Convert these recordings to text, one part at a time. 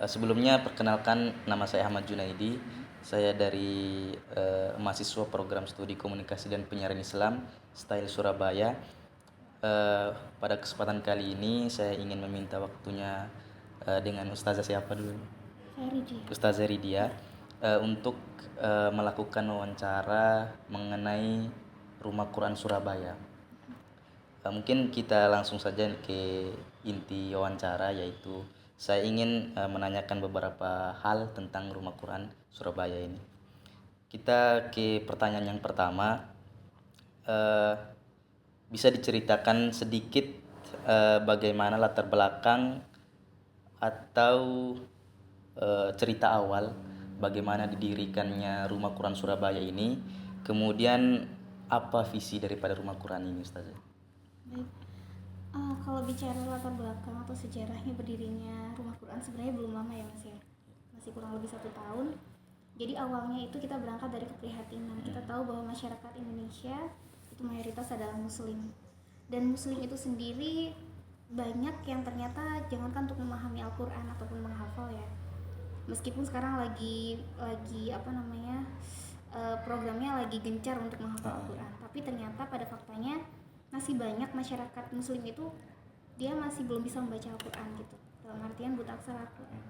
Sebelumnya perkenalkan, nama saya Ahmad Junaidi. Saya dari mahasiswa program studi komunikasi dan penyiaran Islam Style Surabaya. Pada kesempatan kali ini saya ingin meminta waktunya dengan Ustazah siapa dulu? Ustazah Ridia untuk melakukan wawancara mengenai Rumah Quran Surabaya. Mungkin kita langsung saja ke inti wawancara, yaitu saya ingin menanyakan beberapa hal tentang Rumah Quran Surabaya ini. Kita ke pertanyaan yang pertama. Bisa diceritakan sedikit bagaimana latar belakang atau cerita awal bagaimana didirikannya Rumah Quran Surabaya ini, kemudian apa visi daripada Rumah Quran ini, Ustazah? Baik, kalau bicara latar belakang atau sejarahnya berdirinya Rumah Quran sebenarnya belum lama ya Mas ya, masih kurang lebih 1 tahun. Jadi awalnya itu kita berangkat dari keprihatinan. Kita tahu bahwa masyarakat Indonesia itu mayoritas adalah Muslim, dan Muslim itu sendiri banyak yang ternyata jangankan untuk memahami Al-Quran ataupun menghafal ya. Meskipun sekarang lagi programnya lagi gencar untuk menghafal Al-Quran, tapi ternyata pada faktanya masih banyak masyarakat Muslim itu dia masih belum bisa membaca Al-Quran gitu, dalam artian buta aksara Al-Quran.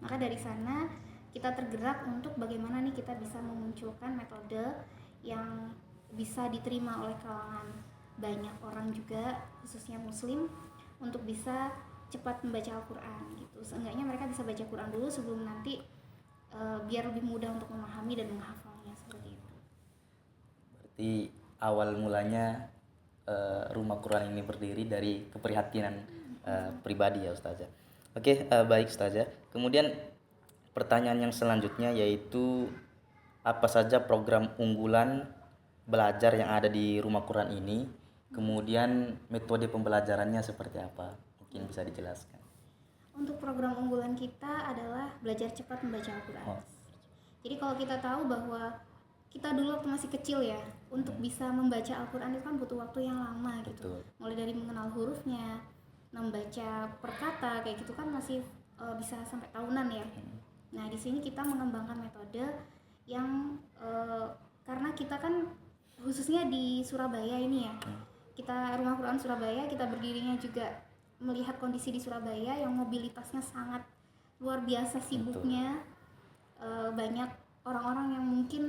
Maka dari sana kita tergerak untuk bagaimana nih kita bisa memunculkan metode yang bisa diterima oleh kalangan banyak orang juga, khususnya Muslim, untuk bisa cepat membaca Al-Quran gitu. Seenggaknya mereka bisa baca Quran dulu sebelum nanti biar lebih mudah untuk memahami dan menghafalnya, seperti itu. Berarti awal mulanya Rumah Quran ini berdiri dari keprihatinan pribadi ya Ustazah. Oke, baik Ustazah. Kemudian pertanyaan yang selanjutnya yaitu apa saja program unggulan belajar yang ada di Rumah Quran ini? Kemudian metode pembelajarannya seperti apa? Mungkin bisa dijelaskan. Untuk program unggulan kita adalah belajar cepat membaca Al-Quran. Jadi kalau kita tahu bahwa kita dulu waktu masih kecil ya, untuk bisa membaca Al-Quran itu kan butuh waktu yang lama gitu. Betul. Mulai dari mengenal hurufnya, membaca per kata kayak gitu kan masih bisa sampai tahunan ya. Nah, di sini kita mengembangkan metode yang karena kita kan khususnya di Surabaya ini ya. Kita Rumah Quran Surabaya, kita berdirinya juga melihat kondisi di Surabaya yang mobilitasnya sangat luar biasa sibuknya. Banyak orang-orang yang mungkin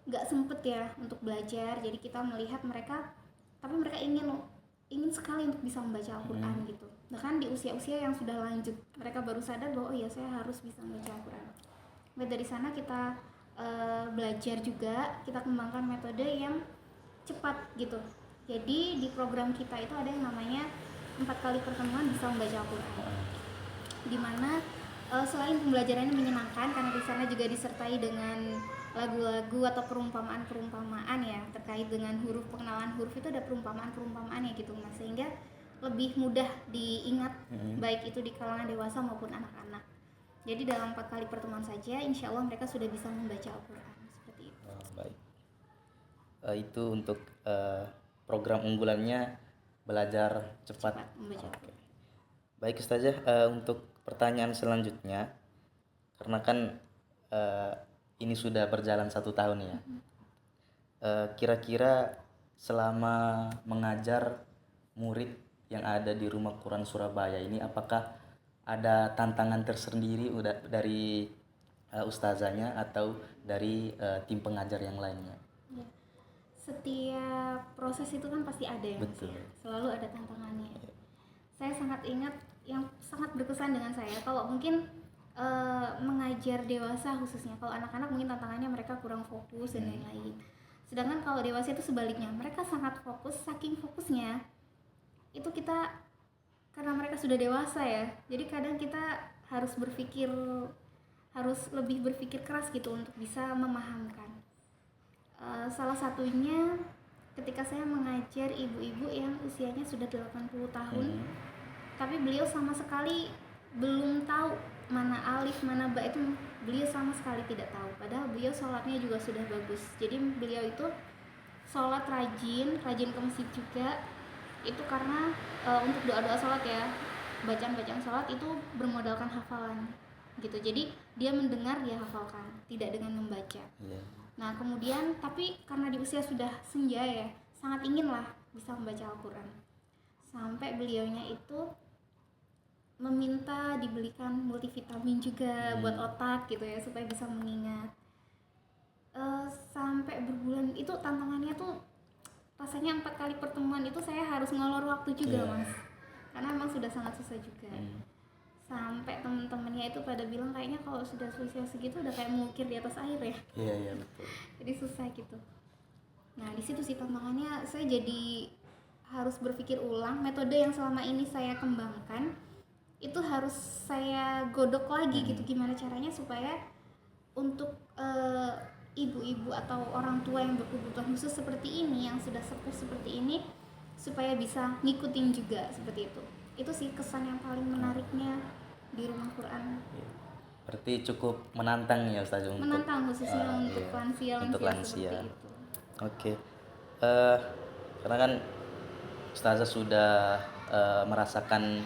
nggak sempet ya untuk belajar, jadi kita melihat mereka, tapi mereka ingin sekali untuk bisa membaca Al-Quran gitu. Bahkan di usia-usia yang sudah lanjut, mereka baru sadar bahwa oh iya, saya harus bisa membaca Al-Quran. Nah, dari sana kita belajar juga, kita kembangkan metode yang cepat gitu. Jadi di program kita itu ada yang namanya 4 kali pertemuan bisa membaca Al-Quran, dimana selain pembelajarannya menyenangkan karena di sana juga disertai dengan lagu-lagu atau perumpamaan-perumpamaan ya terkait dengan huruf, pengenalan huruf itu ada perumpamaan-perumpamaan ya gitu Mas, sehingga lebih mudah diingat baik itu di kalangan dewasa maupun anak-anak. Jadi dalam 4 kali pertemuan saja insya Allah mereka sudah bisa membaca Al-Quran, seperti itu. Baik. Itu untuk program unggulannya belajar cepat membaca Al-Quran. Baik Ustazah, untuk pertanyaan selanjutnya, karena kan ini sudah berjalan 1 tahun ya. Kira-kira selama mengajar murid yang ada di Rumah Quran Surabaya ini, apakah ada tantangan tersendiri dari ustazahnya atau dari tim pengajar yang lainnya? Ya. Setiap proses itu kan pasti ada ya, Betul. selalu ada tantangannya. Saya sangat ingat yang sangat berkesan dengan saya, kalau mungkin mengajar dewasa khususnya, kalau anak-anak mungkin tantangannya mereka kurang fokus dan lain-lain. Sedangkan kalau dewasa itu sebaliknya, mereka sangat fokus, saking fokusnya itu kita, karena mereka sudah dewasa ya, jadi kadang kita harus lebih berpikir keras gitu untuk bisa memahamkan. Salah satunya ketika saya mengajar ibu-ibu yang usianya sudah 80 tahun, tapi beliau sama sekali belum tahu mana alif, mana ba, itu beliau sama sekali tidak tahu, padahal beliau sholatnya juga sudah bagus. Jadi beliau itu sholat rajin ke masjid juga, itu karena untuk doa-doa sholat ya, bacaan-bacaan sholat itu bermodalkan hafalan. gitu. Jadi dia mendengar, dia hafalkan, tidak dengan membaca. Iya. Nah kemudian tapi karena di usia sudah senja ya, sangat inginlah bisa membaca Al-Quran, sampai beliaunya itu meminta dibelikan multivitamin juga buat otak gitu ya, supaya bisa mengingat. Sampai berbulan itu tantangannya tuh, rasanya 4 kali pertemuan itu saya harus ngolor waktu juga Mas, karena emang sudah sangat susah juga. Sampai temen-temennya itu pada bilang kayaknya kalau sudah usia segitu udah kayak mengukir di atas air ya. Iya betul. Jadi susah gitu. Nah di situ sih tantangannya, saya jadi harus berpikir ulang metode yang selama ini saya kembangkan itu harus saya godok lagi gitu, gimana caranya supaya untuk ibu-ibu atau orang tua yang berkebutuhan khusus seperti ini, yang sudah sepuh seperti ini, supaya bisa ngikutin juga seperti itu. Itu sih kesan yang paling menariknya di Rumah Quran. Berarti cukup menantang ya Ustaz untuk Menantang khususnya untuk lansia seperti itu. Oke. Karena kan Ustazah sudah merasakan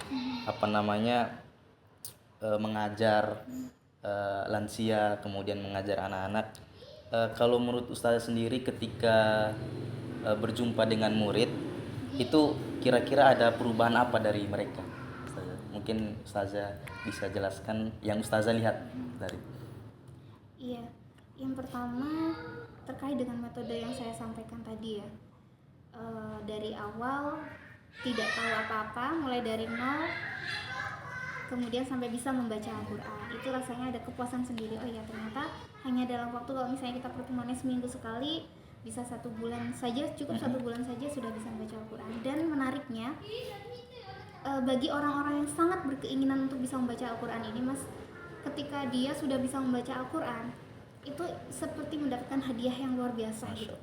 mengajar lansia, kemudian mengajar anak-anak. Kalau menurut Ustazah sendiri ketika berjumpa dengan murid, itu kira-kira ada perubahan apa dari mereka? Ustazah, mungkin Ustazah bisa jelaskan yang Ustazah lihat dari. Iya, yang pertama terkait dengan metode yang saya sampaikan tadi ya. Dari awal tidak tahu apa-apa, mulai dari nol, kemudian sampai bisa membaca Al-Quran, itu rasanya ada kepuasan sendiri. Oh ya, ternyata hanya dalam waktu, kalau misalnya kita pertemuannya seminggu sekali, bisa 1 bulan saja, cukup 1 bulan saja sudah bisa membaca Al-Quran. Dan menariknya, bagi orang-orang yang sangat berkeinginan untuk bisa membaca Al-Quran ini Mas, ketika dia sudah bisa membaca Al-Quran, itu seperti mendapatkan hadiah yang luar biasa gitu.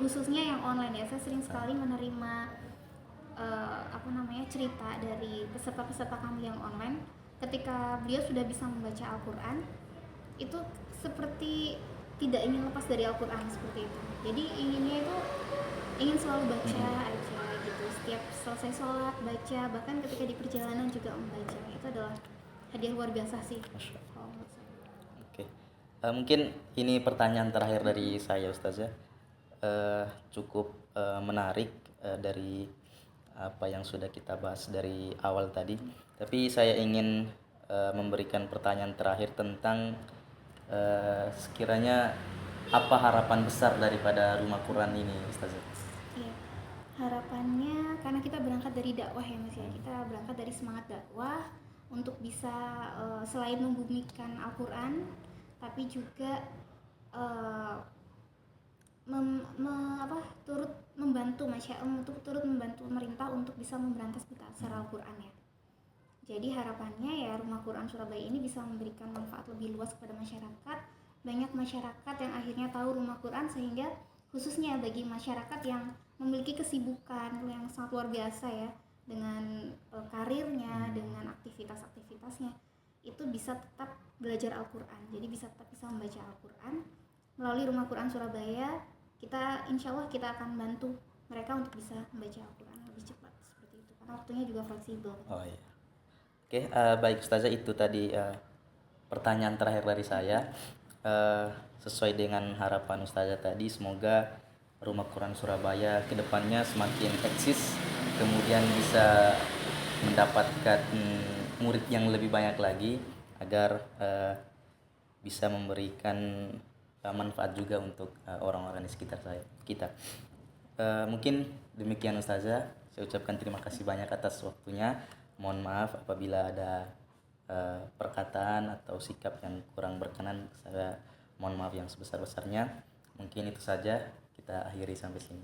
Khususnya yang online ya, saya sering sekali menerima cerita dari peserta-peserta kami yang online. Ketika beliau sudah bisa membaca Al-Quran, itu seperti tidak ingin lepas dari Al-Quran seperti itu. Jadi inginnya itu ingin selalu baca aja gitu, setiap selesai sholat baca, bahkan ketika di perjalanan juga membaca. Itu adalah hadiah luar biasa sih. Oke. Mungkin ini pertanyaan terakhir dari saya Ustazah. Cukup menarik dari apa yang sudah kita bahas dari awal tadi, tapi saya ingin memberikan pertanyaan terakhir tentang sekiranya apa harapan besar daripada Rumah Quran ini Ustazah? Iya, harapannya karena kita berangkat dari dakwah ya Mas ya, kita berangkat dari semangat dakwah untuk bisa selain membumikan Al-Quran, tapi juga turut membantu pemerintah untuk bisa memberantas buta aksara Al-Quran ya. Jadi harapannya ya Rumah Quran Surabaya ini bisa memberikan manfaat lebih luas kepada masyarakat. Banyak masyarakat yang akhirnya tahu Rumah Quran, sehingga khususnya bagi masyarakat yang memiliki kesibukan yang sangat luar biasa ya, dengan karirnya, dengan aktivitas-aktivitasnya, itu bisa tetap belajar Al-Quran. Jadi bisa tetap bisa membaca Al-Quran. Melalui Rumah Quran Surabaya, kita insya Allah kita akan bantu mereka untuk bisa membaca Al-Quran lebih cepat seperti itu, karena waktunya juga fleksibel. Oh iya. Oke, baik Ustazah, itu tadi pertanyaan terakhir dari saya. Sesuai dengan harapan Ustazah tadi, semoga Rumah Quran Surabaya kedepannya semakin eksis, kemudian bisa mendapatkan murid yang lebih banyak lagi, agar bisa memberikan manfaat juga untuk orang-orang di sekitar kita. Mungkin demikian Ustazah, saya ucapkan terima kasih banyak atas waktunya. Mohon maaf apabila ada perkataan atau sikap yang kurang berkenan, saya mohon maaf yang sebesar-besarnya. Mungkin itu saja, kita akhiri sampai sini.